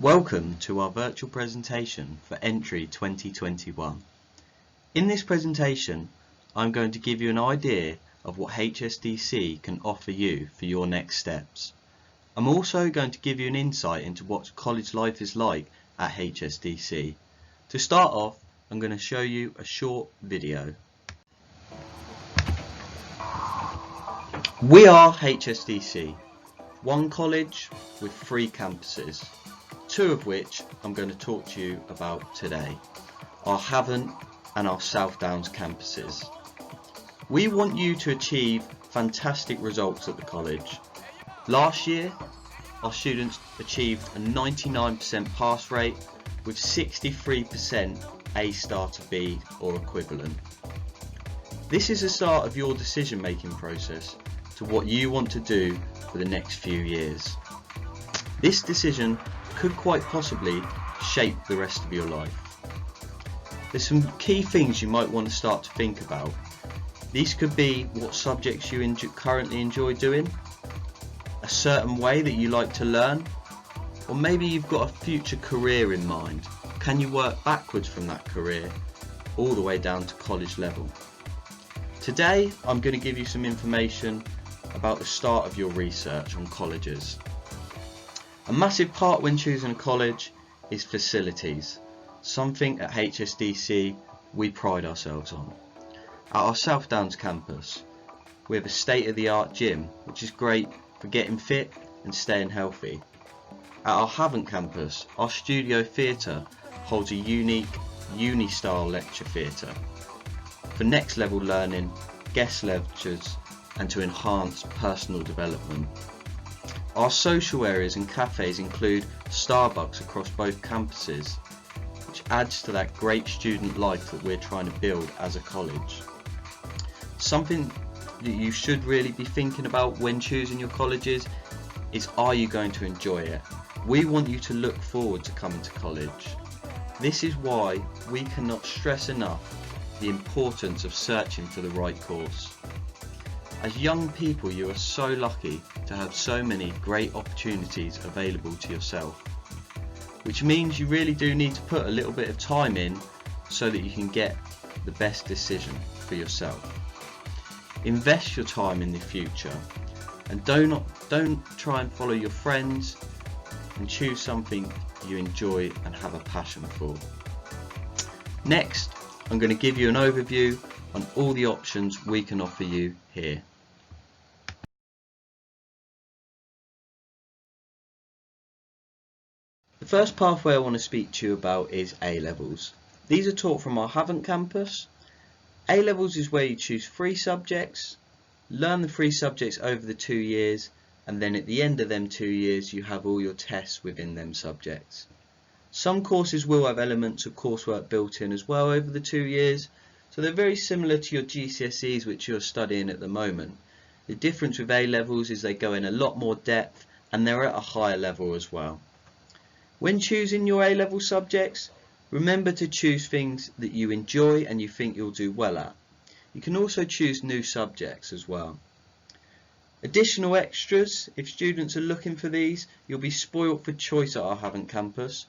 Welcome to our virtual presentation for Entry 2021. In this presentation, I'm going to give you an idea of what HSDC can offer you for your next steps. I'm also going to give you an insight into what college life is like at HSDC. To start off, I'm going to show you a short video. We are HSDC, one college with 3 campuses. 2 of which I'm going to talk to you about today, our Havant and our South Downs campuses. We want you to achieve fantastic results at the college. Last year, our students achieved a 99% pass rate with 63% A star to B or equivalent. This is the start of your decision making process to what you want to do for the next few years. This decision could quite possibly shape the rest of your life. There's some key things you might want to start to think about. These could be what subjects you currently enjoy doing, a certain way that you like to learn, or maybe you've got a future career in mind. Can you work backwards from that career all the way down to college level? Today I'm going to give you some information about the start of your research on colleges. A massive part when choosing a college is facilities, something at HSDC we pride ourselves on. At our South Downs campus, we have a state-of-the-art gym, which is great for getting fit and staying healthy. At our Havant campus, our studio theatre holds a unique uni-style lecture theatre for next level learning, guest lectures and to enhance personal development. Our social areas and cafes include Starbucks across both campuses, which adds to that great student life that we're trying to build as a college. Something that you should really be thinking about when choosing your colleges is, are you going to enjoy it? We want you to look forward to coming to college. This is why we cannot stress enough the importance of searching for the right course. As young people, you are so lucky to have so many great opportunities available to yourself, which means you really do need to put a little bit of time in so that you can get the best decision for yourself. Invest your time in the future and don't try and follow your friends, and choose something you enjoy and have a passion for. Next, I'm going to give you an overview on all the options we can offer you here. The first pathway I want to speak to you about is A-levels. These are taught from our Havant campus. A-levels is where you choose 3 subjects, learn the 3 subjects over the 2 years, and then at the end of them 2 years you have all your tests within them subjects. Some courses will have elements of coursework built in as well over the 2 years, so they're very similar to your GCSEs which you're studying at the moment. The difference with A-levels is they go in a lot more depth and they're at a higher level as well. When choosing your A-level subjects, remember to choose things that you enjoy and you think you'll do well at. You can also choose new subjects as well. Additional extras, if students are looking for these, you'll be spoilt for choice at our Havant campus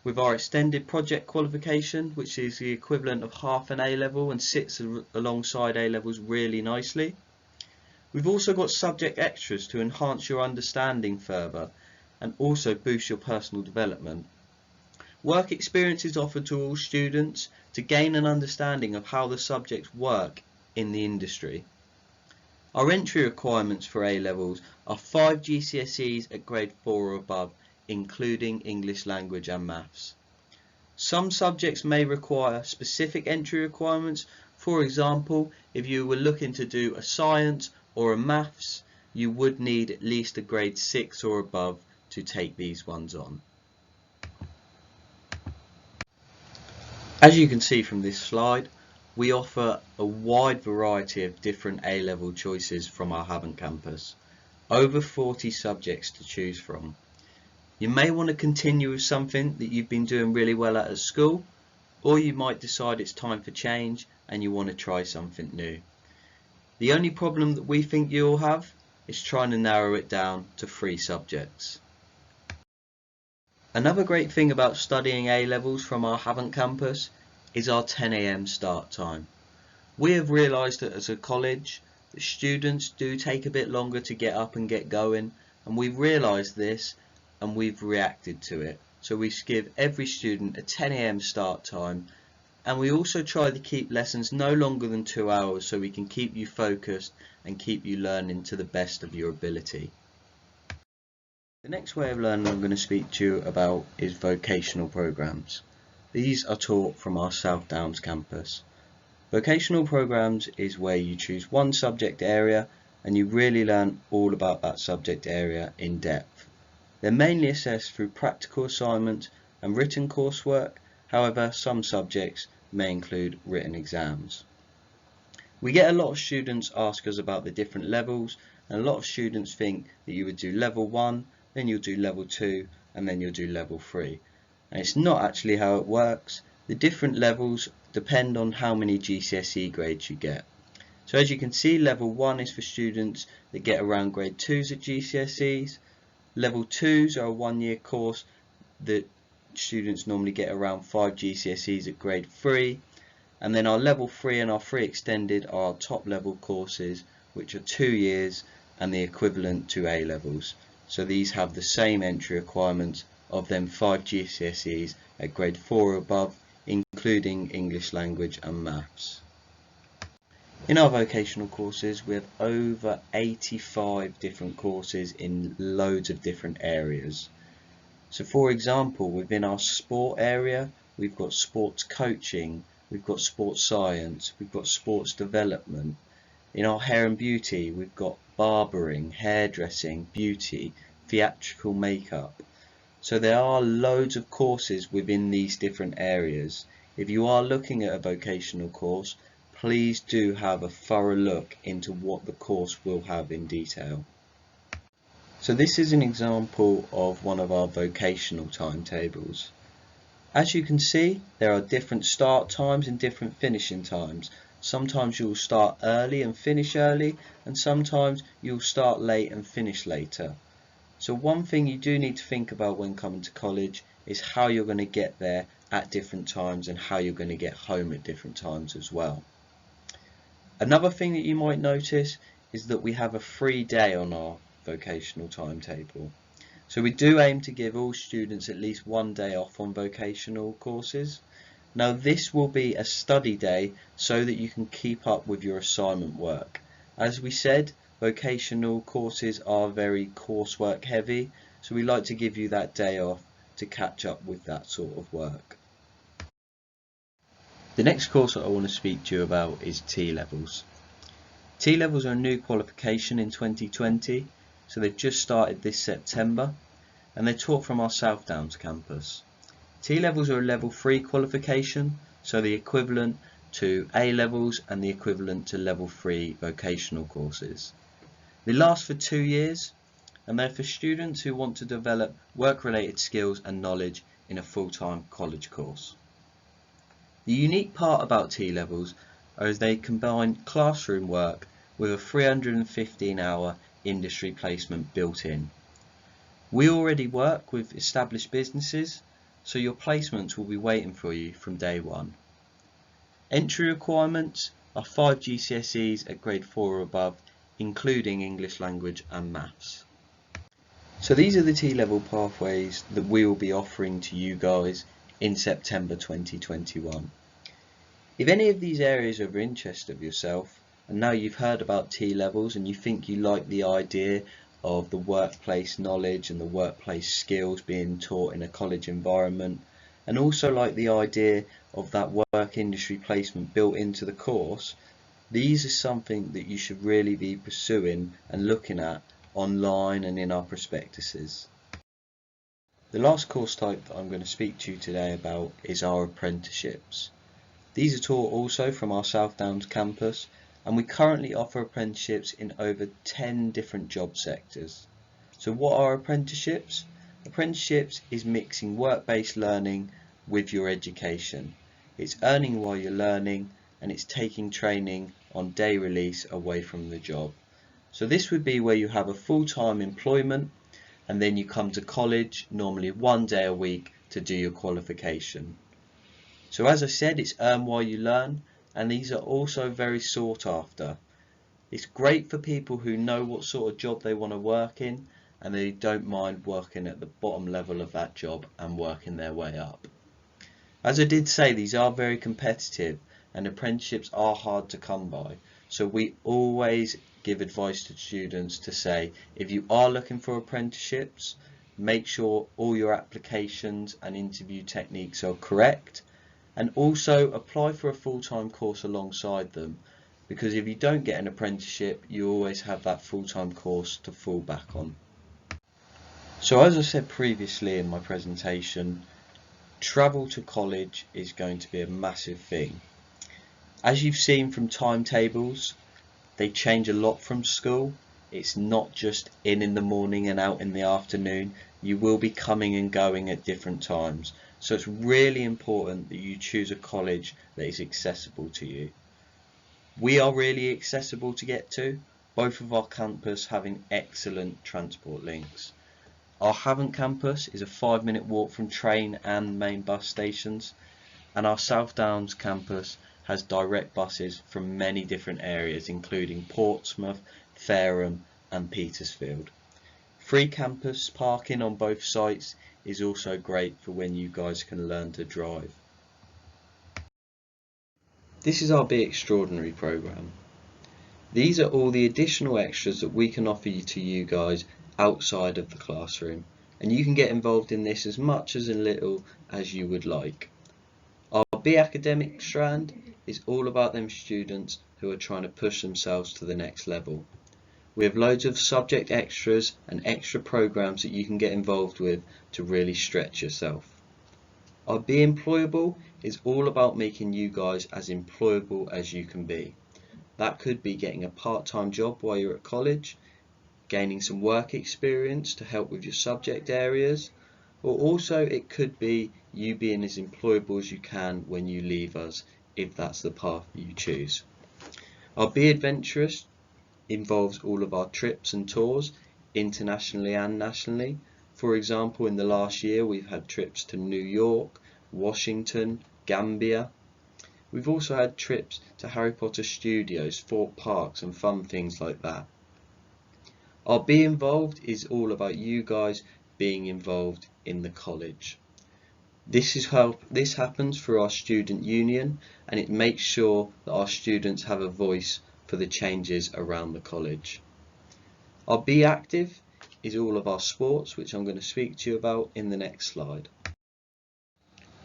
with our extended project qualification, which is the equivalent of half an A-level and sits alongside A-levels really nicely. We've also got subject extras to enhance your understanding further and also boost your personal development. Work experience is offered to all students to gain an understanding of how the subjects work in the industry. Our entry requirements for A-levels are 5 GCSEs at grade 4 or above, including English language and maths. Some subjects may require specific entry requirements. For example, if you were looking to do a science or a maths, you would need at least a grade 6 or above to take these ones on. As you can see from this slide, we offer a wide variety of different A-level choices from our Havant campus. Over 40 subjects to choose from. You may want to continue with something that you've been doing really well at school, or you might decide it's time for change and you want to try something new. The only problem that we think you'll have is trying to narrow it down to 3 subjects. Another great thing about studying A-levels from our Havant campus is our 10 AM start time. We have realised that as a college, the students do take a bit longer to get up and get going, and we've realised this and we've reacted to it. So we give every student a 10 AM start time, and we also try to keep lessons no longer than 2 hours so we can keep you focused and keep you learning to the best of your ability. The next way of learning I'm going to speak to you about is vocational programs. These are taught from our South Downs campus. Vocational programs is where you choose one subject area and you really learn all about that subject area in depth. They're mainly assessed through practical assignments and written coursework, however some subjects may include written exams. We get a lot of students ask us about the different levels, and a lot of students think that you would do level 1, then you'll do level 2, and then you'll do level 3. And it's not actually how it works. The different levels depend on how many GCSE grades you get. So as you can see, level 1 is for students that get around grade 2s at GCSEs. Level 2s are a 1-year course that students normally get around 5 GCSEs at grade 3. And then our level 3 and our 3 extended are our top level courses, which are 2 years and the equivalent to A levels. So these have the same entry requirements of them 5 GCSEs at grade 4 or above, including English language and maths. In our vocational courses we have over 85 different courses in loads of different areas. So for example, within our sport area we've got sports coaching, we've got sports science, we've got sports development. In our hair and beauty we've got barbering, hairdressing, beauty, theatrical makeup. So there are loads of courses within these different areas. If you are looking at a vocational course, please do have a thorough look into what the course will have in detail. So this is an example of one of our vocational timetables. As you can see, there are different start times and different finishing times. Sometimes you'll start early and finish early, and sometimes you'll start late and finish later. So one thing you do need to think about when coming to college is how you're going to get there at different times and how you're going to get home at different times as well. Another thing that you might notice is that we have a free day on our vocational timetable. So we do aim to give all students at least one day off on vocational courses. Now this will be a study day so that you can keep up with your assignment work. As we said, vocational courses are very coursework heavy, so we like to give you that day off to catch up with that sort of work. The next course that I want to speak to you about is T-levels. T-levels are a new qualification in 2020, so they've just started this September, and they're taught from our South Downs campus. T-levels are a level 3 qualification, so the equivalent to A-levels and the equivalent to level 3 vocational courses. They last for 2 years, and they're for students who want to develop work-related skills and knowledge in a full-time college course. The unique part about T-levels is they combine classroom work with a 315-hour industry placement built in. We already work with established businesses, so your placements will be waiting for you from day one. Entry requirements are 5 GCSEs at grade 4 or above, including English language and maths. So these are the T-level pathways that we will be offering to you guys in September 2021. If any of these areas are of interest of yourself, and now you've heard about T-levels and you think you like the idea of the workplace knowledge and the workplace skills being taught in a college environment, and also like the idea of that work industry placement built into the course, these are something that you should really be pursuing and looking at online and in our prospectuses. The last course type that I'm going to speak to you today about is our apprenticeships. These are taught also from our South Downs campus, and we currently offer apprenticeships in over 10 different job sectors. So what are apprenticeships? Apprenticeships is mixing work-based learning with your education. It's earning while you're learning, and it's taking training on day release away from the job. So this would be where you have a full-time employment, and then you come to college normally 1 day a week to do your qualification. So as I said, it's earn while you learn, and these are also very sought after. It's great for people who know what sort of job they want to work in, and they don't mind working at the bottom level of that job and working their way up. As I did say, these are very competitive and apprenticeships are hard to come by. So we always give advice to students to say, if you are looking for apprenticeships, make sure all your applications and interview techniques are correct, and also apply for a full-time course alongside them, because if you don't get an apprenticeship, you always have that full-time course to fall back on. So as I said previously in my presentation, travel to college is going to be a massive thing. As you've seen from timetables, they change a lot from school. It's not just in the morning and out in the afternoon. You will be coming and going at different times. So it's really important that you choose a college that is accessible to you. We are really accessible to get to, both of our campus having excellent transport links. Our Havant campus is a 5-minute walk from train and main bus stations, and our South Downs campus has direct buses from many different areas including Portsmouth, Fareham and Petersfield. Free campus parking on both sites is also great for when you guys can learn to drive. This is our Be Extraordinary programme. These are all the additional extras that we can offer to you guys outside of the classroom, and you can get involved in this as much as little as you would like. Our Be Academic strand is all about them students who are trying to push themselves to the next level. We have loads of subject extras and extra programs that you can get involved with to really stretch yourself. Our Be Employable is all about making you guys as employable as you can be. That could be getting a part-time job while you're at college, gaining some work experience to help with your subject areas, or also it could be you being as employable as you can when you leave us, if that's the path you choose. Our Be Adventurous involves all of our trips and tours, internationally and nationally. For example, in the last year we've had trips to New York, Washington, Gambia. We've also had trips to Harry Potter Studios, Fort Parks and fun things like that. Our Be Involved is all about you guys being involved in the college. This happens through our student union, and it makes sure that our students have a voice for the changes around the college. Our Be Active is all of our sports, which I'm going to speak to you about in the next slide.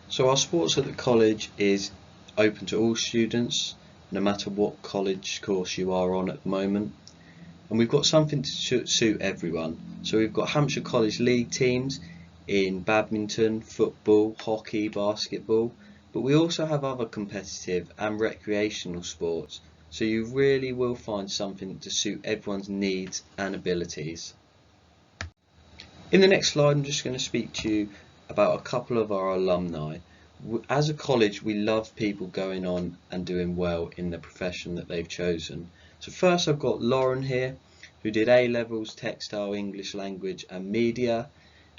So our sports at the college is open to all students, no matter what college course you are on at the moment. And we've got something to suit everyone. So we've got Hampshire College League teams in badminton, football, hockey, basketball, but we also have other competitive and recreational sports, so you really will find something to suit everyone's needs and abilities. In the next slide I'm just going to speak to you about a couple of our alumni. As a college we love people going on and doing well in the profession that they've chosen. So first I've got Lauren here, who did A-levels, textile, English language and media,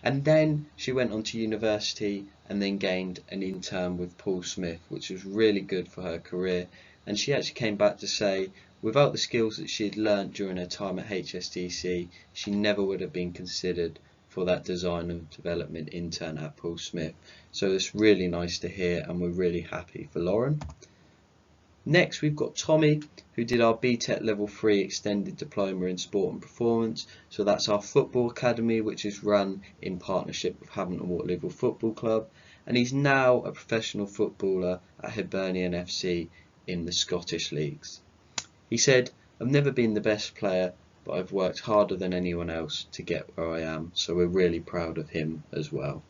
and then she went on to university and then gained an intern with Paul Smith, which was really good for her career. And she actually came back to say without the skills that she had learnt during her time at HSDC, she never would have been considered for that design and development intern at Paul Smith. So it's really nice to hear, and we're really happy for Lauren. Next we've got Tommy, who did our BTEC Level 3 Extended Diploma in Sport and Performance. So that's our football academy, which is run in partnership with Havant and Waterloo Football Club, and he's now a professional footballer at Hibernian FC in the Scottish leagues. He said, "I've never been the best player, but I've worked harder than anyone else to get where I am," so we're really proud of him as well.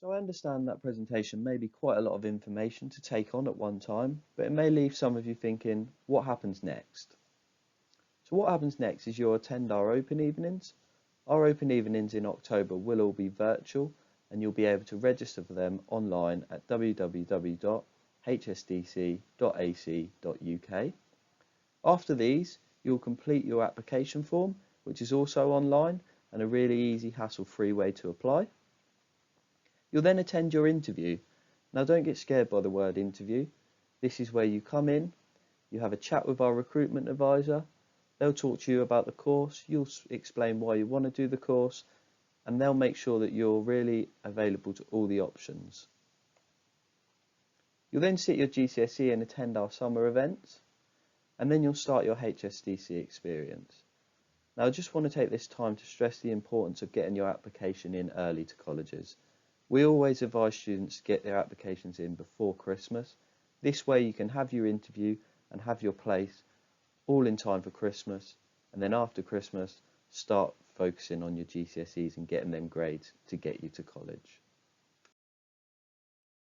So I understand that presentation may be quite a lot of information to take on at one time, but it may leave some of you thinking, what happens next? So what happens next is you'll attend our open evenings. Our open evenings in October will all be virtual, and you'll be able to register for them online at www.hsdc.ac.uk. After these, you'll complete your application form which is also online and a really easy, hassle-free way to apply. You'll then attend your interview. Now don't get scared by the word interview. This is where you come in, you have a chat with our recruitment advisor, they'll talk to you about the course, you'll explain why you want to do the course, and they'll make sure that you're really available to all the options. You'll then sit your GCSE and attend our summer events, and then you'll start your HSDC experience. Now I just want to take this time to stress the importance of getting your application in early to colleges. We always advise students to get their applications in before Christmas. This way you can have your interview and have your place all in time for Christmas, and then after Christmas start focusing on your GCSEs and getting them grades to get you to college.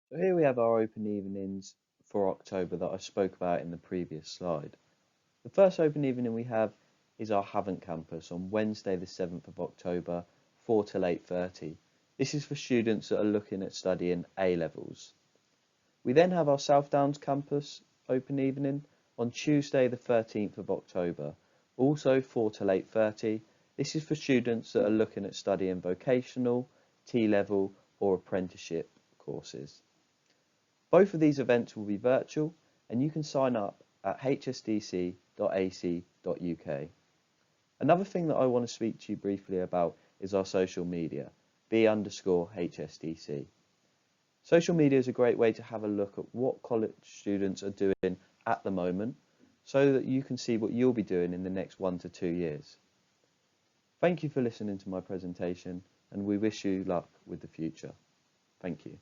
So here we have our open evenings for October that I spoke about in the previous slide. The first open evening we have is our Havant campus on Wednesday the 7th of October, 4 till 8:30. This is for students that are looking at studying A-levels. We then have our South Downs campus open evening on Tuesday the 13th of October, also 4 till 8:30. This is for students that are looking at studying vocational, T-level or apprenticeship courses. Both of these events will be virtual and you can sign up at hsdc.ac.uk. Another thing that I want to speak to you briefly about is our social media, B_HSDC. Social media is a great way to have a look at what college students are doing at the moment so that you can see what you'll be doing in the next 1 to 2 years. Thank you for listening to my presentation and we wish you luck with the future. Thank you.